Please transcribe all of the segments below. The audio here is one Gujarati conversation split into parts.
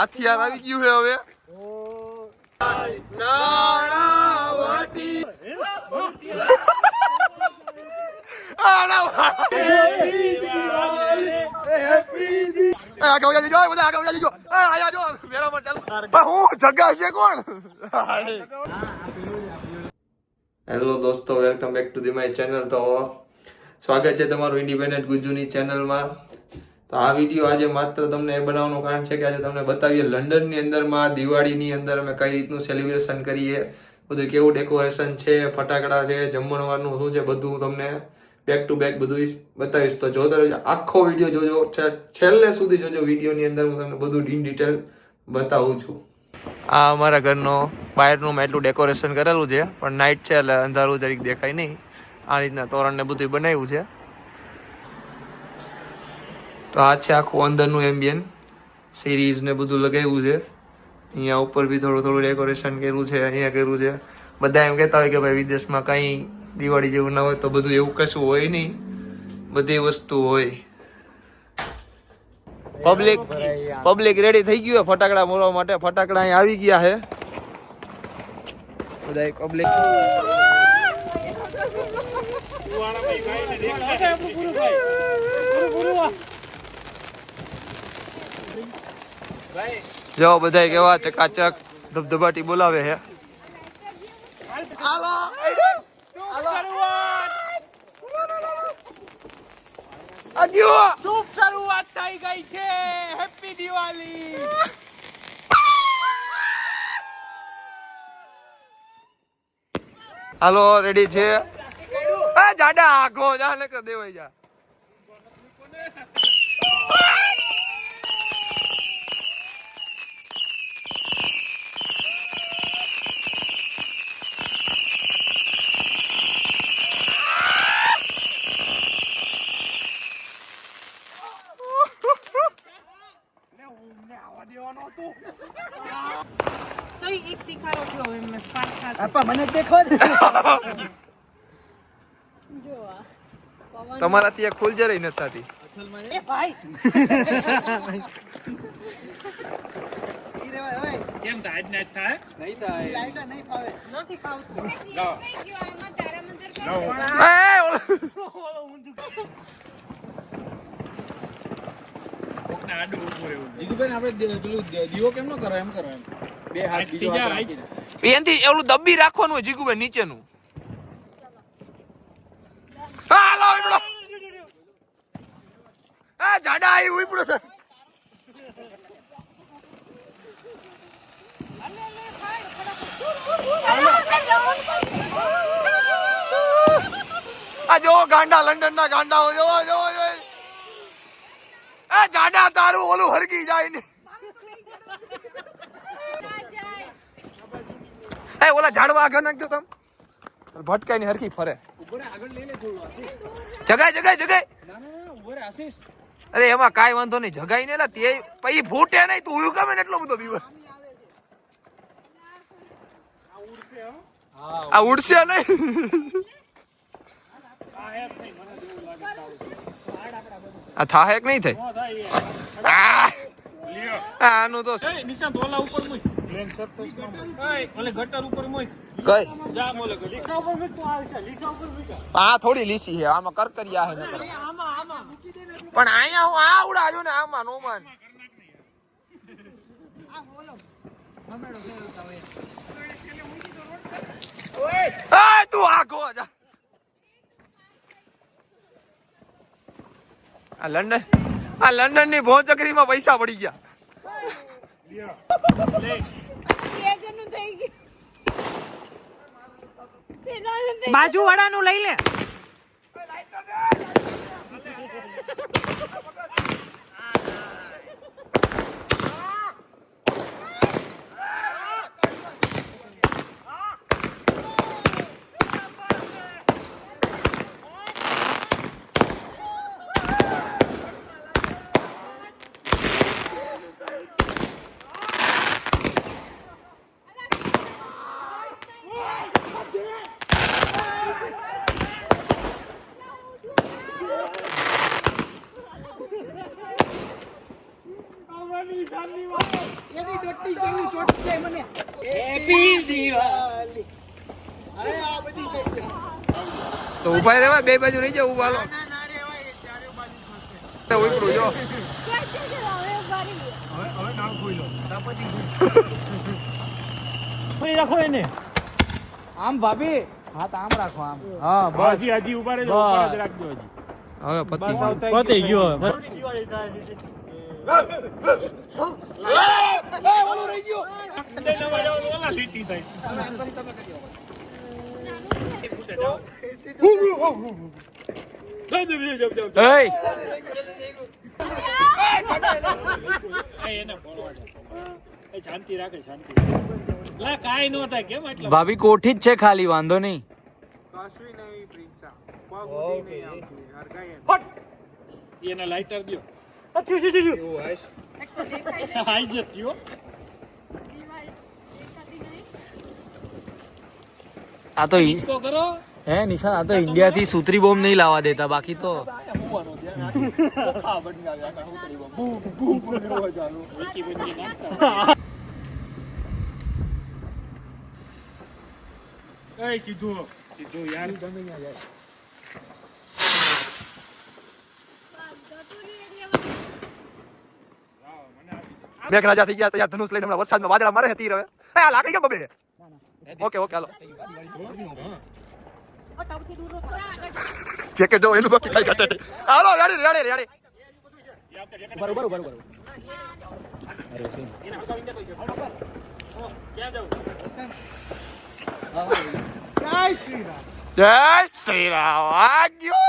હથિયાર આવી ગયું છે હવે. હેલો દોસ્તો, welcome back to the my channel. તો સ્વાગત છે તમારું ઇન્ડિપેન્ડન્ટ ગુજ્જુની ચેનલમાં. તો આ વિડીયો આજે માત્ર તમને એ બનાવવાનું કારણ છે કે આજે તમને બતાવીએ લંડનની અંદરમાં દિવાળીની અંદર અમે કઈ રીતનું સેલિબ્રેશન કરીએ, બધું કેવું ડેકોરેશન છે, ફટાકડા છે, જમણવારનું શું છે, બધું તમને બેક ટુ બેક બધું બતાવીશ. તો જોતા રહેજો, આખો વિડીયો જોજો, છેલ્લે સુધી જોજો. વિડીયોની અંદર હું તમને બધું ઇન ડિટેલ બતાવું છું. આ અમારા ઘરનો બહારનું એટલું ડેકોરેશન કરેલું છે, પણ નાઇટ છે એટલે અંધારું જરીક દેખાય નહીં. આ રીતના તોરણ ને બધું બનાવ્યું છે. તો આ છે આખું અંદરનું એમ્બિયન, સિરીઝ ને બધું લગાવ્યું છે. અહીંયા ઉપર બી થોડું થોડું ડેકોરેશન કર્યું છે, અહીંયા કર્યું છે. બધા એમ કહેતા હોય કે ભાઈ વિદેશમાં કંઈ દિવાળી જેવું ના હોય, તો બધું એવું કશું હોય નહીં, બધી વસ્તુ હોય. પબ્લિક રેડી થઈ ગયું ફટાકડા મોરવા માટે. ફટાકડા અહીં આવી ગયા છે બધા પબ્લિક. જો બધા કેવા ચકાચક ધબધબાટી બોલાવે છે. શુભ શરૂઆત થઈ ગઈ છે. હેપી દિવાળી. હાલો રેડી છે. જાડા આખો જા ને કર દેવાય જા. તમારાથી એક ફૂલ જરી નથી થતી. કેમ થાય જ ના થાય? નહીં થાય. નથી ખાવતું. દીવો કેમ નો કરો? એમ કરો, એમ બે હાથ એનથી એવલું દબ્બી રાખવાનું હોય જીગુભાઈ નીચેનું. હાલો ઉપડો. જાડા આવી ઉપડો. આ જો ગાંડા, લંડન ના ગાંડા જો જો. જાડા તારું ઓલું હરગી જાય ને. ઓલા ઝાડવા આગળ નાખજો તમ, ભટકાઈ ની હરખી ફરે. જગાય. અરે એમાં કાઈ વાંધો નહીં, જગાઈ ને તે પછી ફૂટે નહીં. તું ઉયું ગમે ને એટલો બધો બીવો. આ ઉડશે નહીં. આ થાહે કે નહીં થાય? આનું તો નિશાંત ઓલા ઉપર મૂક. બેન સરપંચ ઓલે ગટર ઉપર મૂક. કઈ જા મોલે લીસા ઉપર મૂક. તો આવશે લીસા ઉપર મૂક. આ થોડી લીસી છે, આમાં કરકરિયા છે. આમાં મૂકી દે ને. પણ અહીંયા હું આ ઉડાજો ને, આમાં નો માન. આ બોલો હમેડો ફેરવતા હોય. ઓય તું આગો જા. આ લંડન ની ભોંચકરીમાં પૈસા પડી ગયા. બાજુ વાળાનું લઈ લે. હેપી દિવાળી. અરે આ બધી સાઈડ તો ઉભા રહેવા બે બાજુ રહી જાવ ઉભા લો ના રેવાય ચારે બાજુ થશે. ઉપડું જો હવે નામ ખોઈ લો. ફરી રાખો એને આમ ભાભી હાથ આમ રાખો આમ હા બસ હજી ઉભા રહેજો, બસ. ઉપર જ રાખજો હજી. હવે પતિ પતી ગયો ઓલા લીટી થાય એને બોલવા દે. એ શાંતિ રાખે શાંતિ. લા કાઈ નો થાય કેમ એટલા ભાભી કોઠી જ છે ખાલી વાંધો નહીં એને લાઇટર દ્યો. આઈ જ દ્યો. આ તો ડિસ્કો કરો. હે નિશાન આ તો ઇન્ડિયા થી સૂત્રી બોમ્બ નહીં લાવવા દેતા બાકી તો વિકી બની નાખતા. એ સીધું સીધું યાર મેઘરાજા થઈ ગયા તૈયાર ધનુષ લઈને હમણાં વરસાદમાં વાદળા મારે હતી હવે આ લાકડી કેમ બબે ઓકે ઓકે હાલો જેકેટ જો એનું બાકી કઈ ઘટે હાલો રેડી રેડી રેડી બરોબર બરોબર જય શ્રી રામ આગ્યો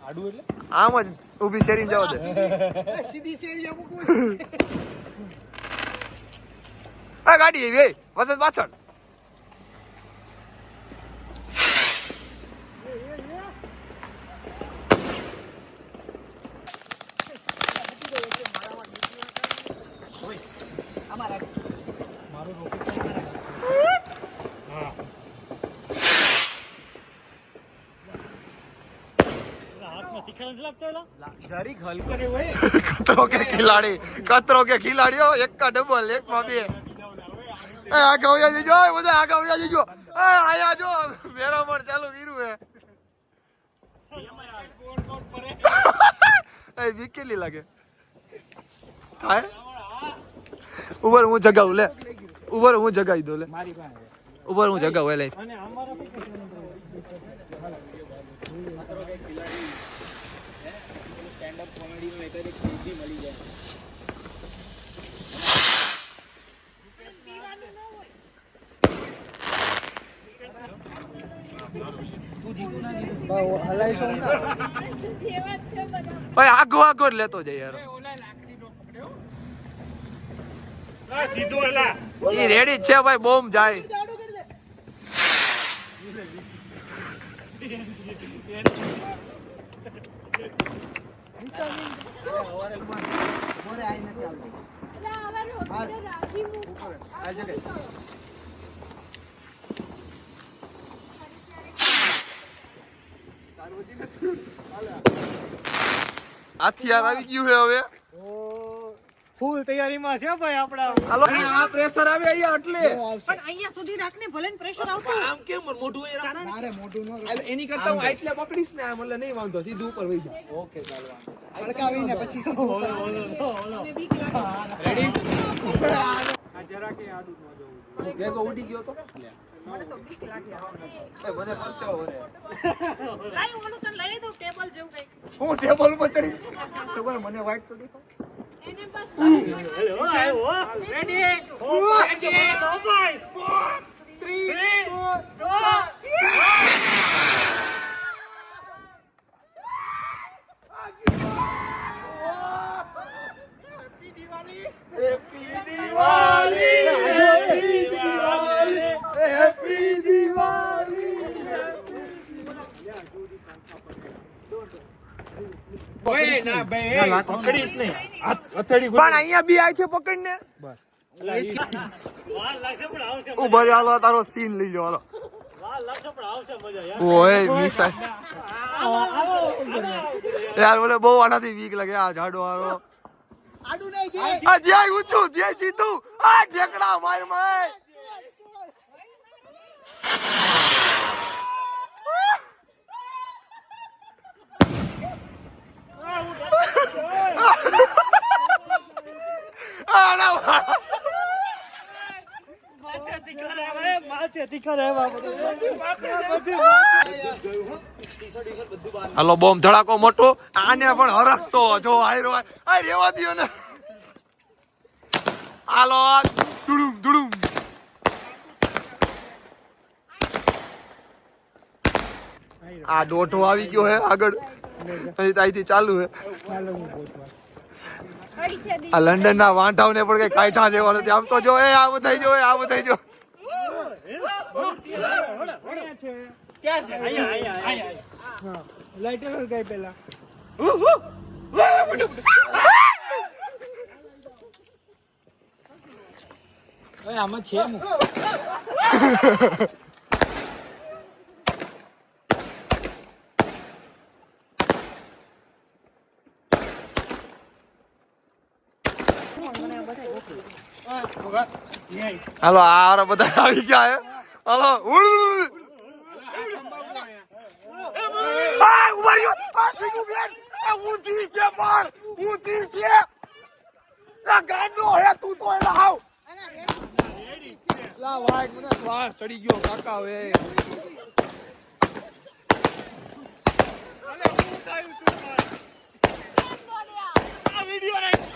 આડું એટલે આમ જ ઊભી શેરીને જાવ દે સીધી શેરી આપું આ ગાડી એવી એ વસત પાછળ જરીક હલકો ને હોય કતરો કે ખિલાડીઓ એક કા ડબલ એક માં બે આગળ વયા જજો બધા આગળ વયા જજો આયા જો મેરામણ ચાલુ કર્યું હે એ વિકેલી લાગે થાય ઉપર હું જગાવું લે ઉપર હું જગાવી દઉં લે મારી પાસે ઉપર હું જગાવું લે અને અમારો સ્ટેન્ડ અપ કોમેડી નો એક ખરીદી મળી જાય ભાઈ આગો આગો જ લેતો જાય યાર સીધું એલા ઈ રેડી જ છે ભાઈ બોમ્બ જાય હથિયાર આવી ગયું છે હવે ફૂલ તૈયારીમાં છે ભાઈ આપડા. હાલો આ પ્રેશર આવે અહીંયા એટલે પણ અહીંયા સુધી રાખને ભલે ને પ્રેશર આવતું આમ કેમ મોઢું એ રાખ મારે મોઢું નો એની કરતા હું એટલે પકડીશ ને આમ એટલે નહીં વાંધો સીધું ઉપર વઈ જાય ઓકે ચાલો હલકાવીને પછી સીધું અને બીક લાગે રેડી આ જરા કે આડું ન જવું. કેગો ઉડી ગયો તો મને તો બીક લાગે એ મને પરસેવો વરે લાઈ ઓલું તને લઈ દઉં ટેબલ જેવું કઈ હું ટેબલ પર ચડી તો મને વાઈટ તો દેખો એને બસ રેડી રેડી ઓ ભાઈ 3 પકડીશ નહીં હથેળી પણ અહીંયા બી આઈ છે પકડને વાર લાગશે પણ આવશે. ઉભા રે હાલો તારો સીન લઈ લો હાલો ઓય મિસા યાર બોલે બહુ આનાથી વીક લાગે આ જાડો હારો આડું નહીં કે આ જ્યાં ઊંચું જ્યાં સીધું આ ઢેકડા માર માર હાલો બોમ્બ ધડાકો મોટો આને પણ હરખતો જો હાયરો આ રેવા દ્યો ને હાલો ડુડુમ ડુડુમ આ દોઢો આવી ગયો હે આગળ અહીંથી ચાલુ હે આ લંડન ના વાંઢાવ ને પણ કઈ કાઢા જેવા નથી આમ તો જો એ આ બધાઈ જો આ બધાઈ જો ક્યાં છે અહીંયા લાઈટર હળગાઈ પેલા આમાં છે હાલો આ બધા આવી ગયા હે હાલો ઊંધી છે માર ઊંધી છે ગાંડો હે તું તો એને હાવ લા વાય મને શ્વાસ ચડી ગયો કાકા હવે આ વિડિયો નહીં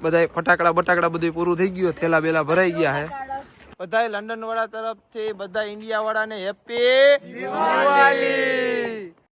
બધા ફટાકડા બટાકડા બધું પૂરું થઈ ગયું થેલા બેલા ભરાઈ ગયા હે બધા લંડન વાળા તરફથી બધા ઇન્ડિયા વાળાને હેપી દિવાળી